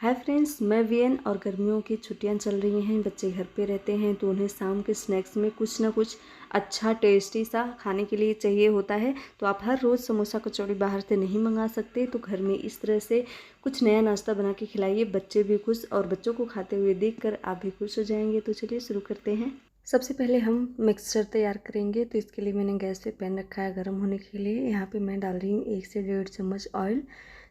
Hi friends, मैं VN और गर्मियों की छुट्टियां चल रही हैं। बच्चे घर पे रहते हैं तो उन्हें शाम के स्नैक्स में कुछ ना कुछ अच्छा टेस्टी सा खाने के लिए चाहिए होता है। तो आप हर रोज़ समोसा कचौड़ी बाहर से नहीं मंगा सकते, तो घर में इस तरह से कुछ नया नाश्ता बना के खिलाइए। बच्चे भी खुश और बच्चों को खाते हुए देखकर आप भी खुश हो जाएंगे। तो चलिए शुरू करते हैं। सबसे पहले हम मिक्सचर तैयार करेंगे। तो इसके लिए मैंने गैस पे पैन रखा है गर्म होने के लिए। यहाँ पे मैं डाल रही हूँ 1 से 1.5 चम्मच ऑयल।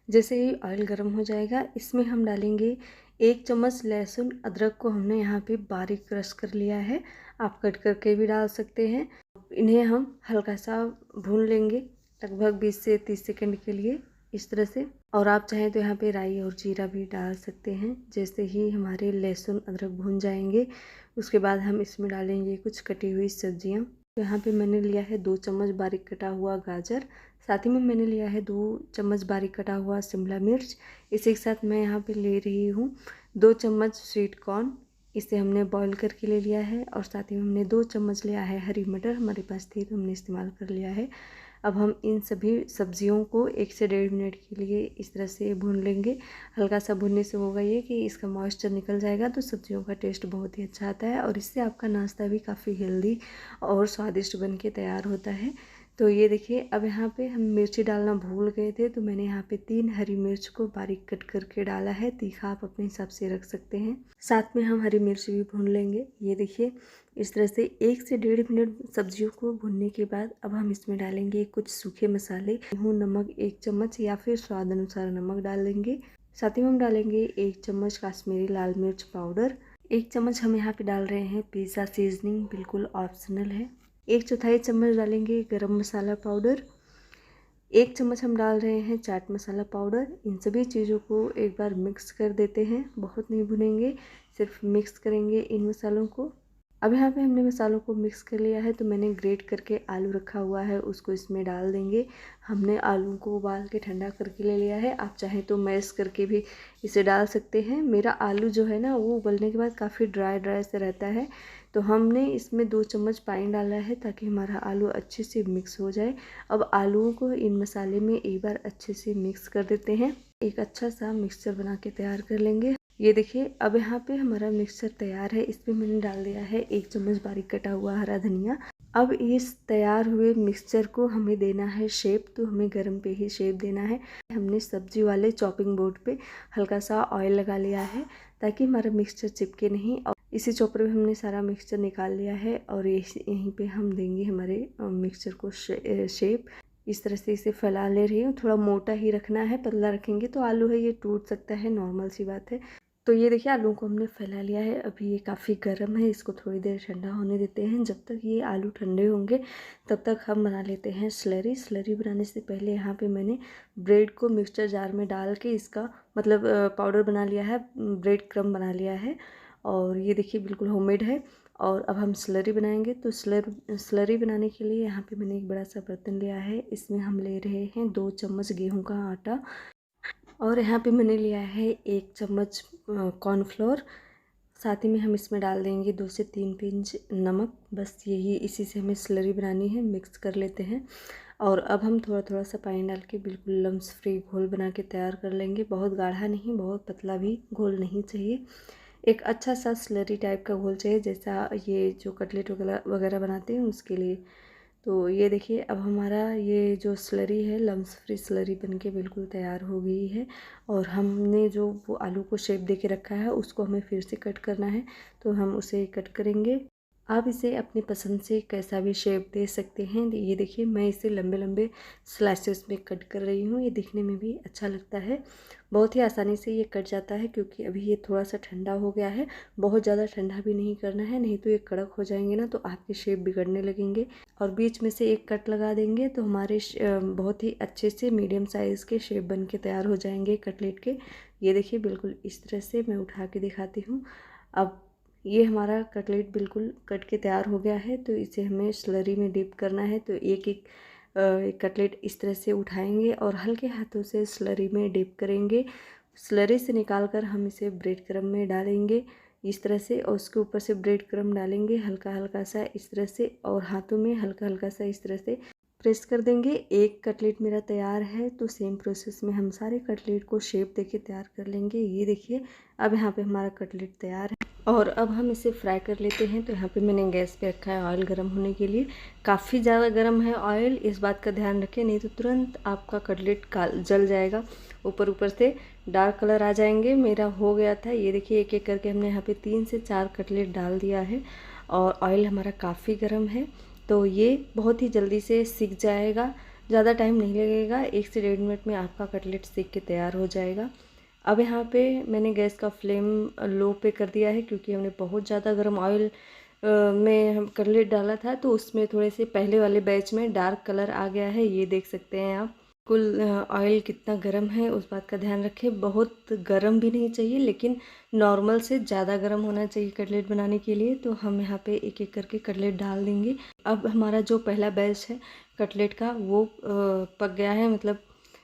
जैसे ही ऑयल गर्म हो जाएगा, इसमें हम डालेंगे 1 चम्मच लहसुन अदरक को हमने यहाँ पे बारीक क्रश कर लिया है। आप कट करके भी डाल सकते हैं। इन्हें हम हल्का सा भून लेंगे लगभग 20 से 30 सेकंड के लिए इस तरह से। और आप चाहें तो यहाँ पे राई और जीरा भी डाल सकते हैं। जैसे ही हमारे लहसुन अदरक भून जाएंगे, उसके बाद हम इसमें डालेंगे कुछ कटी हुई सब्जियाँ। तो यहाँ पे मैंने लिया है 2 चम्मच बारीक कटा हुआ गाजर, साथ ही में मैंने लिया है 2 चम्मच बारीक कटा हुआ शिमला मिर्च। इसी के साथ मैं यहाँ पे ले रही हूँ 2 चम्मच स्वीट कॉर्न, इसे हमने बॉईल करके ले लिया है। और साथ ही में हमने 2 चम्मच लिया है हरी मटर, हमारे पास थी तो हमने इस्तेमाल कर लिया है। अब हम इन सभी सब्जियों को 1 से 1.5 मिनट के लिए इस तरह से भून लेंगे। हल्का सा भूनने से होगा ये कि इसका मॉइस्चर निकल जाएगा, तो सब्जियों का टेस्ट बहुत ही अच्छा आता है और इससे आपका नाश्ता भी काफ़ी हेल्दी और स्वादिष्ट बन के तैयार होता है। तो ये देखिए, अब यहाँ पे हम मिर्ची डालना भूल गए थे, तो मैंने यहाँ पे 3 हरी मिर्च को बारीक कट करके डाला है। तीखा आप अपने हिसाब से रख सकते हैं। साथ में हम हरी मिर्च भी भून लेंगे। ये देखिए, इस तरह से 1 से 1.5 मिनट सब्जियों को भूनने के बाद अब हम इसमें डालेंगे कुछ सूखे मसाले। नमक 1 चम्मच या फिर स्वाद अनुसार नमक डाल लेंगे। साथ ही में हम डालेंगे 1 चम्मच काश्मीरी लाल मिर्च पाउडर। 1 चम्मच हम यहाँ पे डाल रहे हैं पिज़्ज़ा सीजनिंग, बिल्कुल ऑप्शनल है। 1/4 चम्मच डालेंगे गरम मसाला पाउडर। 1 चम्मच हम डाल रहे हैं चाट मसाला पाउडर। इन सभी चीज़ों को एक बार मिक्स कर देते हैं। बहुत नहीं भुनेंगे, सिर्फ मिक्स करेंगे इन मसालों को। अब यहाँ पे हमने मसालों को मिक्स कर लिया है, तो मैंने ग्रेट करके आलू रखा हुआ है, उसको इसमें डाल देंगे। हमने आलू को उबाल के ठंडा करके ले लिया है। आप चाहें तो मैश करके भी इसे डाल सकते हैं। मेरा आलू जो है ना, वो उबलने के बाद काफ़ी ड्राई ड्राई से रहता है, तो हमने इसमें 2 चम्मच पानी डाला है ताकि हमारा आलू अच्छे से मिक्स हो जाए। अब आलूओं को इन मसाले में एक बार अच्छे से मिक्स कर देते हैं। एक अच्छा सा मिक्सचर बना के तैयार कर लेंगे। ये देखिए, अब यहाँ पे हमारा मिक्सचर तैयार है। इसमें मैंने डाल दिया है 1 चम्मच बारीक कटा हुआ हरा धनिया। अब इस तैयार हुए मिक्सचर को हमें देना है शेप, तो हमें गरम पे ही शेप देना है। हमने सब्जी वाले चॉपिंग बोर्ड पे हल्का सा ऑयल लगा लिया है ताकि हमारा मिक्सचर चिपके नहीं। और इसी चॉपर में हमने सारा मिक्सचर निकाल लिया है और यहीं पे हम देंगे हमारे मिक्सचर को शेप। इस तरह से इसे फैला ले रही हूँ। थोड़ा मोटा ही रखना है, पतला रखेंगे तो आलू है ये टूट सकता है, नॉर्मल सी बात है। तो ये देखिए, आलू को हमने फैला लिया है। अभी ये काफ़ी गर्म है, इसको थोड़ी देर ठंडा होने देते हैं। जब तक ये आलू ठंडे होंगे तब तक हम बना लेते हैं स्लरी। स्लरी बनाने से पहले यहाँ पे मैंने ब्रेड को मिक्सचर जार में डाल के इसका मतलब पाउडर बना लिया है, ब्रेड क्रम्ब बना लिया है। और ये देखिए, बिल्कुल होममेड है। और अब हम स्लरी बनाएंगे। तो स्लरी बनाने के लिए यहाँ पे मैंने एक बड़ा सा बर्तन लिया है। इसमें हम ले रहे हैं 2 चम्मच गेहूँ का आटा। और यहाँ पे मैंने लिया है 1 चम्मच कॉर्नफ्लोर। साथ ही में हम इसमें डाल देंगे 2 से 3 पिंच नमक। बस यही, इसी से हमें स्लरी बनानी है। मिक्स कर लेते हैं। और अब हम थोड़ा थोड़ा सा पानी डाल के बिल्कुल लम्स फ्री घोल बना के तैयार कर लेंगे। बहुत गाढ़ा नहीं, बहुत पतला भी घोल नहीं चाहिए। एक अच्छा सा स्लरी टाइप का घोल चाहिए, जैसा ये जो कटलेट वगैरह बनाते हैं उसके लिए। तो ये देखिए, अब हमारा ये जो स्लरी है लम्स फ्री स्लरी बनके बिल्कुल तैयार हो गई है। और हमने जो वो आलू को शेप दे के रखा है उसको हमें फिर से कट करना है, तो हम उसे कट करेंगे। आप इसे अपनी पसंद से कैसा भी शेप दे सकते हैं। ये देखिए, मैं इसे लंबे लंबे स्लाइसेस में कट कर रही हूँ। ये दिखने में भी अच्छा लगता है। बहुत ही आसानी से ये कट जाता है क्योंकि अभी ये थोड़ा सा ठंडा हो गया है। बहुत ज़्यादा ठंडा भी नहीं करना है, नहीं तो ये कड़क हो जाएंगे ना, तो आपके शेप बिगड़ने लगेंगे। और बीच में से एक कट लगा देंगे तो हमारे बहुत ही अच्छे से मीडियम साइज़ के शेप बन के तैयार हो जाएंगे कटलेट के। ये देखिए, बिल्कुल इस तरह से मैं उठा के दिखाती हूँ। अब ये हमारा कटलेट बिल्कुल कट के तैयार हो गया है, तो इसे हमें स्लरी में डिप करना है। तो एक एक कटलेट इस तरह से उठाएंगे और हल्के हाथों से स्लरी में डिप करेंगे। स्लरी से निकालकर हम इसे ब्रेड क्रम्ब में डालेंगे इस तरह से, और उसके ऊपर से ब्रेड क्रम्ब डालेंगे हल्का हल्का सा इस तरह से, और हाथों में हल्का हल्का सा इस तरह से प्रेस कर देंगे। एक कटलेट मेरा तैयार है, तो सेम प्रोसेस में हम सारे कटलेट को शेप देके तैयार कर लेंगे। ये देखिए अब यहाँ पे हमारा कटलेट तैयार है और अब हम इसे फ्राई कर लेते हैं। तो यहाँ पे मैंने गैस पे रखा है ऑयल गर्म होने के लिए। काफ़ी ज़्यादा गर्म है ऑयल, इस बात का ध्यान रखें, नहीं तो तुरंत आपका कटलेट जल जाएगा, ऊपर ऊपर से डार्क कलर आ जाएंगे। मेरा हो गया था, ये देखिए एक एक करके हमने यहाँ पे 3 से 4 कटलेट डाल दिया है और ऑयल हमारा काफ़ी गर्म है, तो ये बहुत ही जल्दी से सिक जाएगा, ज़्यादा टाइम नहीं लगेगा। 1 से 1.5 मिनट में आपका कटलेट सिक के तैयार हो जाएगा। अब यहाँ पे मैंने गैस का फ्लेम लो पे कर दिया है, क्योंकि हमने बहुत ज़्यादा गर्म ऑयल में हम कटलेट डाला था, तो उसमें थोड़े से पहले वाले बैच में डार्क कलर आ गया है। ये देख सकते हैं आप, कुल ऑयल कितना गर्म है उस बात का ध्यान रखें। बहुत गर्म भी नहीं चाहिए, लेकिन नॉर्मल से ज़्यादा गर्म होना चाहिए कटलेट बनाने के लिए। तो हम यहाँ पे एक एक करके कटलेट डाल देंगे। अब हमारा जो पहला बैच है कटलेट का वो पक गया है, मतलब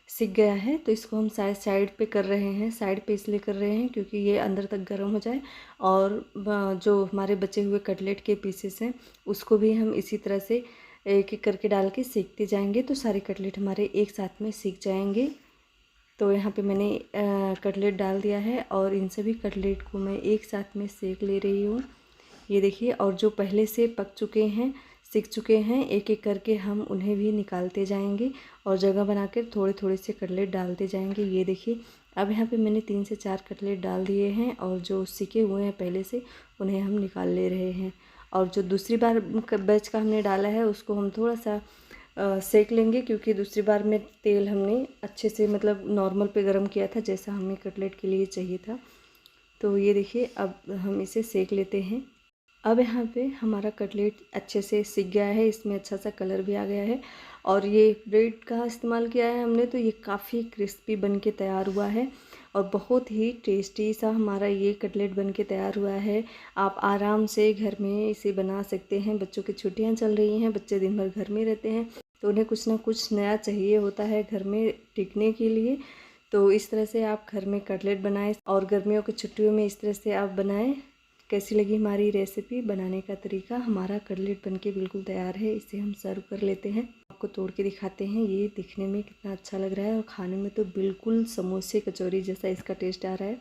सिक गया है, तो इसको हम साइड पे कर रहे हैं। साइड पे इसलिए कर रहे हैं क्योंकि ये अंदर तक गर्म हो जाए और जो हमारे बचे हुए कटलेट के पीसेस हैं उसको भी हम इसी तरह से एक एक करके डाल के सेकते जाएंगे, तो सारे कटलेट हमारे एक साथ में सीख जाएंगे। तो यहाँ पे मैंने कटलेट डाल दिया है और इन सभी कटलेट को मैं एक साथ में सेक ले रही हूँ। ये देखिए, और जो पहले से पक चुके हैं, सीख चुके हैं, एक एक करके हम उन्हें भी निकालते जाएंगे और जगह बनाकर थोड़े थोड़े से कटलेट डालते जाएंगे। ये देखिए अब यहाँ पे मैंने 3 से 4 कटलेट डाल दिए हैं और जो सीखे हुए हैं पहले से उन्हें हम निकाल ले रहे हैं। और जो दूसरी बार बैच का हमने डाला है उसको हम थोड़ा सा सेक लेंगे, क्योंकि दूसरी बार में तेल हमने अच्छे से मतलब नॉर्मल पे गरम किया था, जैसा हमें कटलेट के लिए चाहिए था। तो ये देखिए अब हम इसे सेक लेते हैं। अब यहाँ पे हमारा कटलेट अच्छे से सिक गया है, इसमें अच्छा सा कलर भी आ गया है और ये ब्रेड का इस्तेमाल किया है हमने, तो ये काफ़ी क्रिस्पी बन के तैयार हुआ है और बहुत ही टेस्टी सा हमारा ये कटलेट बन के तैयार हुआ है। आप आराम से घर में इसे बना सकते हैं। बच्चों की छुट्टियाँ चल रही हैं, बच्चे दिन भर घर में रहते हैं, तो उन्हें कुछ ना कुछ नया चाहिए होता है घर में टिकने के लिए। तो इस तरह से आप घर में कटलेट बनाएं और गर्मियों की छुट्टियों में इस तरह से आप बनाएं। कैसी लगी हमारी रेसिपी, बनाने का तरीका? हमारा कटलेट बनके बिल्कुल तैयार है, इसे हम सर्व कर लेते हैं। आपको तोड़ के दिखाते हैं, ये दिखने में कितना अच्छा लग रहा है और खाने में तो बिल्कुल समोसे कचौरी जैसा इसका टेस्ट आ रहा है।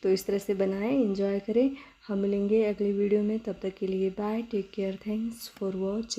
तो इस तरह से बनाएं, एंजॉय करें। हम मिलेंगे अगली वीडियो में, तब तक के लिए bye, take care, thanks for watching.